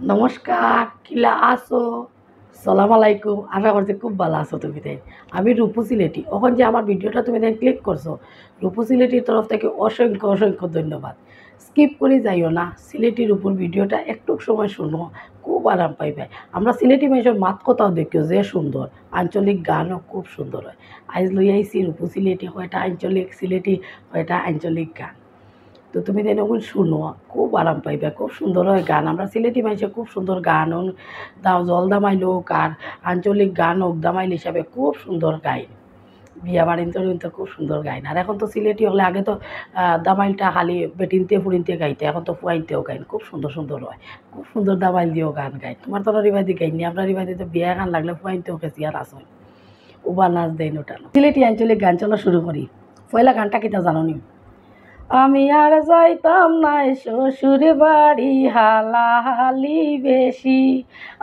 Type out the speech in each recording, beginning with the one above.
নমস্কার, কিলা আছো? সালাম আলাইকুম। আশা করছি খুব ভালো আছো তুমি তাই। আমি রূপু সিলেটি। এখন যে আমার ভিডিওটা তুমি তাই ক্লিক করছো, রূপু সিলেটির তরফ থেকে অসংখ্য অসংখ্য ধন্যবাদ। স্কিপ করে যাইও না, সিলেটির উপর ভিডিওটা একটু সময় শুনো, খুব আরাম পাইবে। আমরা সিলেটি মানুষের মাত কথাও দেখিও যে সুন্দর, আঞ্চলিক গানও খুব সুন্দর হয়। আজ লই আইছি রূপু সিলেটি, কয়টা আঞ্চলিক সিলেটি, কয়টা আঞ্চলিক গান। তো তুমি তেনেকৈ শুনো, খুব আরাম পাইবে, খুব সুন্দর হয় গান। আমরা সিলেটি মানুষে খুব সুন্দর গান দাও জল দামাইল হোক আর আঞ্চলিক গান হোক দামাইল হিসাবে খুব সুন্দর গাই। বিয়া বাড়িতে কিন্তু খুব সুন্দর গাইন। আর এখন তো সিলেটি হলে আগে তো দামাইলটা খালি বেটিনতে ফুড়িনতে গাইতে, এখন তো ফুয়াইতেও গাইন, খুব সুন্দর সুন্দর হয়, খুব সুন্দর দামাইল দিয়েও গান গাই। তোমার তো রিবাদি গাইনি, আমরা রিবাদি তো বিয়া গান লাগলে ফুয়াইতেও গেছি আর আসুন উবা নাচ দেয় ওটানো। সিলেটি আঞ্চলিক গান চলা শুরু করি। পয়লা গানটা কিতা জানো নি? আমি আর যাইতাম নাই শ্বশুর বাড়ি হালাহালি বেশি।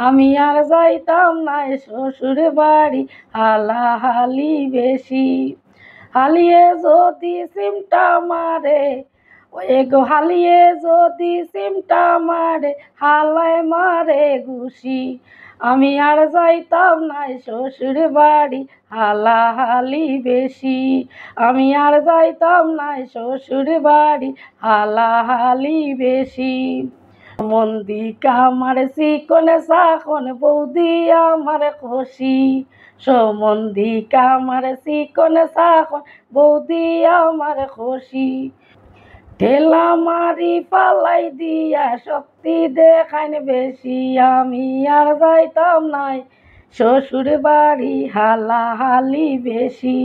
আমি আর যাইতাম নাই শ্বশুর বাড়ি হালাহালি বেশি। হালিয়ে যদি সিমটা মারে, ওই গো হালিয়ে যদি সিমটা মারে, হালায় মারে ঘুষি। আমি আর যাইতাম নাই শ্বশুর বাড়ি হালাহালি বেশি। আমি আর যাইতাম নাই শ্বশুর বাড়ি হালাহালি বেশি। মন্দি কামার চিকনে চাকন বৌদি আমার খুশি। সমন্ধি কামার চিকনে চাকন বৌদি আমার খুশি। ঠেলা মারি পালাই দিয়া শক্তি দেখাইন বেশি। আমি আর যাইতাম নাই শ্বশুর বাড়ি হালাহালি বেশি।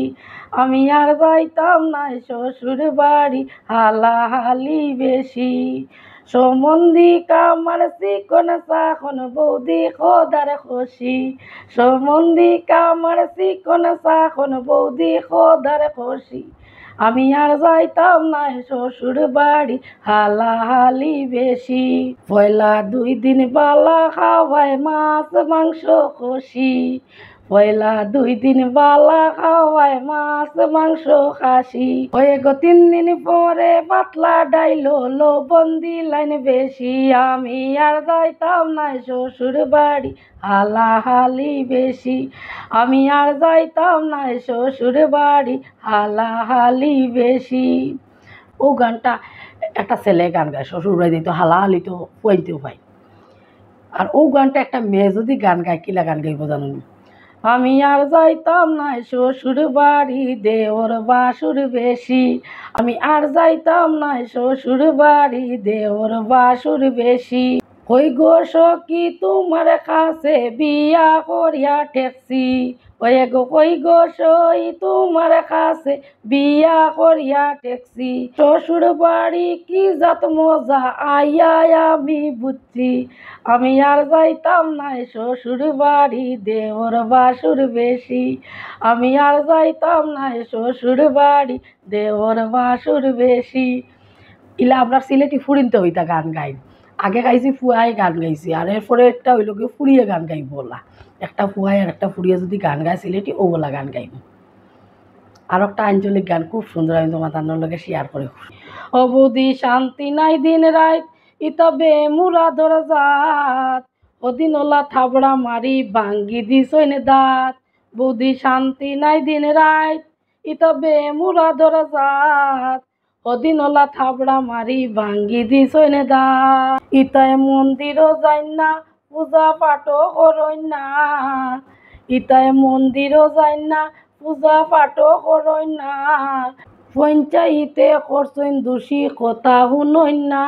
আমি আর যাইতাম নাই শ্বশুর বাড়ি হালাহালি বেশি। সমন্ধি কামার চিকন চাকন বৌদি খোদার খুশি। সমন্ধি কামার চিকন চাকন বৌদি খোদার খুশি। আমি আর যাইতাম নাই শ্বশুর বাড়ি হালাহালি বেশি। পয়লা 2 দিন বালা খাওয়ায় মাছ মাংস খুশি। পয়লা 2 দিন বালা খাওয়ায় মাছ মাংস খাসি। হয়ে গো 3 দিন পরে পাতলা ডাইলো লবণ দিলাইন বেশি। আমি আর যাইতাম নাই শ্বশুর বাড়ি হালাহালি বেশি। আমি আর যাইতাম নাই শ্বশুর বাড়ি হালাহালি বেশি। ও গানটা একটা ছেলে গান গায়, শ্বশুর বাড়ি দিত হালাহালি তো পইতেও পাই। আর ও গানটা একটা মেয়ে যদি গান গায়, কিলা গান গাইব জানো নি? আমি আর যাইতাম নাই শ্বশুর বাড়ি দেওর বাসুর বেশি। আমি আর যাইতাম নাই শ্বশুর বাড়ি দেওর বাসুর বেশি। কই গো সখী তোমার কাছে বিয়া করিয়া ঠেকছি। ওই গো কই গো সই তোমার কাছে বিয়া করিয়া ঠেকছি। শ্বশুর বাড়ি কি জাত মজা আইয়া আমি বুঝছি। আমি আর যাইতাম নাই শ্বশুর বাড়ি দেওর বাসুর বেশি। আমি আর যাইতাম নাই শ্বশুর বাড়ি দেওর বাসুর বেশি। ইলা আমরা সিলেটি ফুরিনতে হইতা গান গাই। আগে গাইছি ফুয়াই গান গাইছি, আর এরপরে একটা হইল কি ফুরিয়ে গান গাইব বলা। একটা ফুয়াই আর একটা ফুরিয়ে যদি গান গায় সিলেটি ওগুলা গান গাইব। আর একটা আঞ্চলিক গান খুব সুন্দর, আমি তোমার তার লগে শেয়ার করে। অবধি শান্তি নাই দিন রাত ইতবে মুরা দরজাত। ওদিন ওলা থাবড়া মারি ভাঙ্গি দিছইন দাঁত। বুদ্ধি শান্তি নাই দিন রাত ইতবে মুরা দরজাত। ওদিন ওলা থাবড়া মারি ভাঙ্গি দিছইন দাঁত। ইতায় মন্দিরও যাই না, পূজা পাঠও করই না। ইতায় মন্দিরও যাই না, পূজা পাঠও করই না। পঞ্চায়েতে করছেন দোষী কথা শুনই না।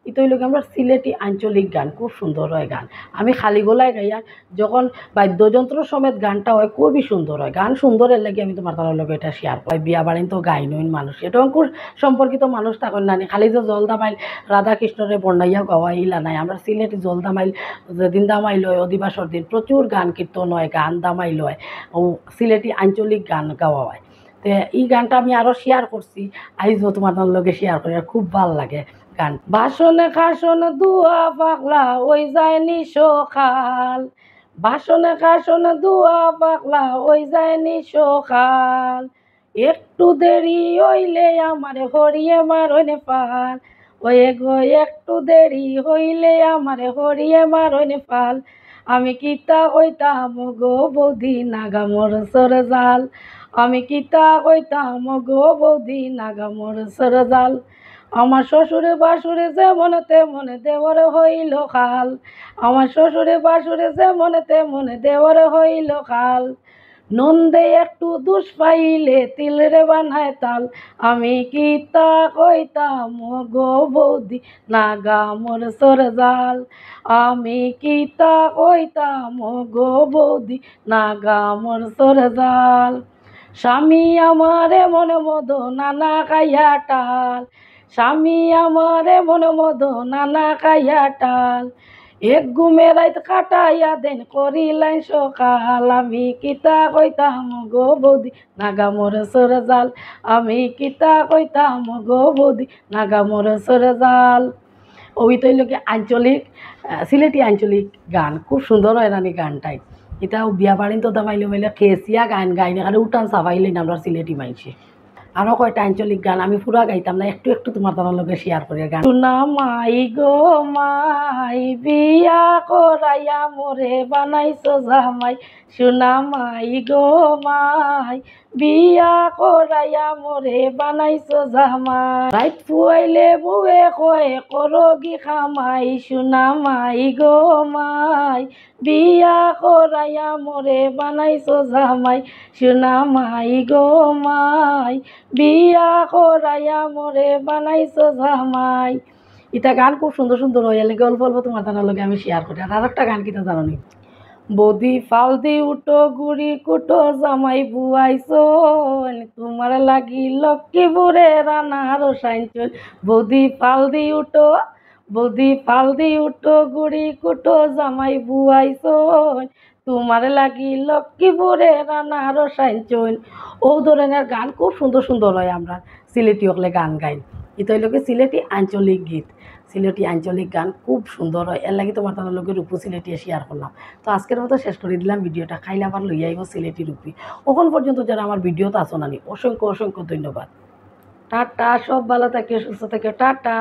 এটা হইল আমরা সিলেটি আঞ্চলিক গান, খুব সুন্দর হয় গান। আমি খালি গলায় গাই, আর যখন বাদ্যযন্ত্র সমেত গানটা হয় খুবই সুন্দর হয়। গান সুন্দরের লাগে আমি তোমার তার লগে এটা শেয়ার করি। বিয়া বাড়ি তো গাই নইন মানুষ, এটা অঙ্কুর সম্পর্কিত মানুষ থাকেন না, খালি যে জল দামাইল রাধা কৃষ্ণরে বর্ণাইয়া গাওয়া ইলা নাই। আমরা সিলেটি জল দামাইল যেদিন দামাইল হয় অধিবাসর দিন প্রচুর গান কীর্তন হয়, গান দামাইল হয়, ও সিলেটি আঞ্চলিক গান গাওয়া হয়। তো এই গানটা আমি আরও শেয়ার করছি, আইজও তোমার লগে শেয়ার করি, আর খুব ভাল লাগে গান। বাসনে খাসনে দুয়া পাগলা ওই যায়নি সকাল। বাসনে খাসনে দুয়া পাগলা ওই যায়নি সকাল। একটু দেরি হইলে আমার হরিয়ে মারনে পাল। ওয়ে গো একটু দেরি হইলে আমারে হরিয়ে মারইন ফাল আমি কিতা কইতাম গো বৌদি নাগামোর সর জাল আমি কিতা কইতাম গো বৌদি নাগামোর সর জাল আমার শ্বশুরে বাসুরে যেমন তেমন দেওর হইল খাল আমার শ্বশুরে বাসুরে যেমন তেমন দেওর হইল খাল নন্দে একটু দুষ পাইলে তিলরে বানায় তাল আমি কিতা কইতাম গো বৌদি নাগা মোর সর জাল আমি কিতা কইতাম গো বৌদি নাগা মোর সর জাল স্বামী আমারে মনে মদ নানা খাইয়া টাল স্বামী আমারে মনে মদ নানা খাইয়া টাল এক ঘুমে রাত কাটাইয়া দেন করিলাই সকাল আমি কিতা কইতাম গো বৌদি নাগা মোর সর জাল আমি কিতা কইতাম গো বৌদি নাগা মোর সর জাল ওই তো লোকে আঞ্চলিক সিলেটি আঞ্চলিক গান খুব সুন্দর হয় রানি গানটাই এটা বিয়া বাড়ি তো দামাইলে মাইলে খেসিয়া গান গাইনে এখানে উঠান সাফাইলেন আমরা সিলেটি মাইছে আরও কয়টা আঞ্চলিক গান আমি পুরা গাইতাম না একটু একটু তোমার তার লগে শেয়ার করি গান শুনা মাই গো মাই বিয়া করাইয়া মোরে বানাইছো জামাই শুনা মাই গো মাই বিয়া করাইয়া মোরে বানাইছো জামাই রাইত ফুয়াইলে বুয়ে কয়ে করগি খামাই শুনা মাই গো মাই বিয়া করাইয়া মোরে বানাইছো জামাই শুনা মাই গো মাই বিয়া করাইয়া মোরে বানাইছো জামাই ইটা গান খুব সুন্দর সুন্দর হয়ে গেলে অল্প অল্প তোমার জানার লগে আমি শেয়ার করি আর একটা গান কিটা জানো নি বৌদি ফাল দি উঠো গুড়ি কুটো জামাই বুয়াইছো তোমার লাগি লক্ষ্মীপুরে রানার সাইনচল বৌদি ফাল দি উঠো বৌদি ফাল দি উঠো গুড়ি কুটো জামাই বুয়াইছো তোমার লাগি লক্ষ্মীপুরে রানার সাইনচল ও ধরনের গান খুব সুন্দর সুন্দর হয় আমরা সিলেটি হলে গান গাই এটা হইল সিলেটি আঞ্চলিক গীত সিলেটি আঞ্চলিক গান খুব সুন্দর হয় এর লাগে তোমার তার লোকের রূপু সিলেটি শেয়ার করলাম তো আজকের মতো শেষ করে দিলাম ভিডিওটা খাইলে আবার লইয়া আইব সিলেটি রূপি ওখান পর্যন্ত যারা আমার ভিডিওতে আসো নানি অসংখ্য অসংখ্য ধন্যবাদ টাটা সব ভালো থাকে সুস্থ থাকে টাটা।